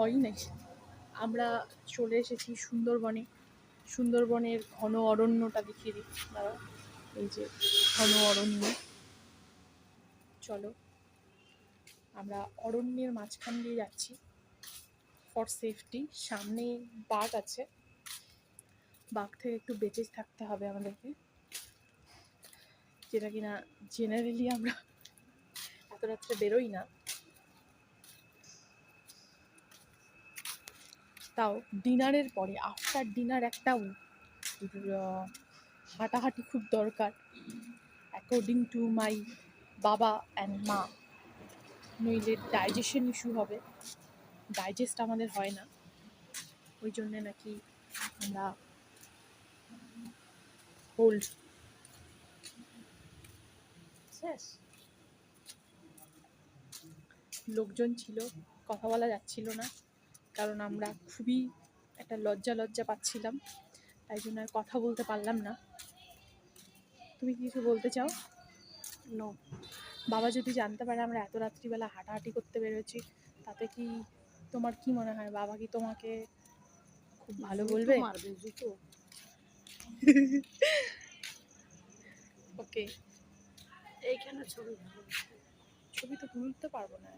হয়ই নাই। আমরা চলে এসেছি সুন্দরবনে। সুন্দরবনের ঘন অরণ্যটা দেখিয়ে দিই দাঁড়াও। এই যে ঘন অরণ্য, চলো আমরা অরণ্যের মাঝখান দিয়ে যাচ্ছি ফর সেফটি। সামনে বাঘ আছে, বাঘ থেকে একটু বেঁচে থাকতে হবে আমাদেরকে, যেটা কিনা জেনারেলি আমরা এত রাত্রে বেরোই না। তাও ডিনারের পরে, আফটার ডিনার একটা হাঁটাহাঁটি খুব দরকার অ্যাকর্ডিং টু মাই বাবা অ্যান্ড মা, নইলে ডাইজেশন ইস্যু হবে, ডাইজেস্ট আমাদের হয় না। ওই জন্যে নাকি আমরা হোল্ড শেষ। লোকজন ছিল, কথা বলা যাচ্ছিল না, কারণ আমরা খুবই একটা লজ্জা লজ্জা পাচ্ছিলাম, তাই জন্য আর কথা বলতে পারলাম না। তুমি কিছু বলতে চাও? নো। বাবা যদি জানতে পারে আমরা এত রাত্রিবেলা হাঁটাহাঁটি করতে বেরোচ্ছি, তাতে কি তোমার কি মনে হয়? বাবা কি তোমাকে খুব ভালো বলবে? মারবে জুতো। ওকে, এইখানে ছবি তো তুলতে পারবো না।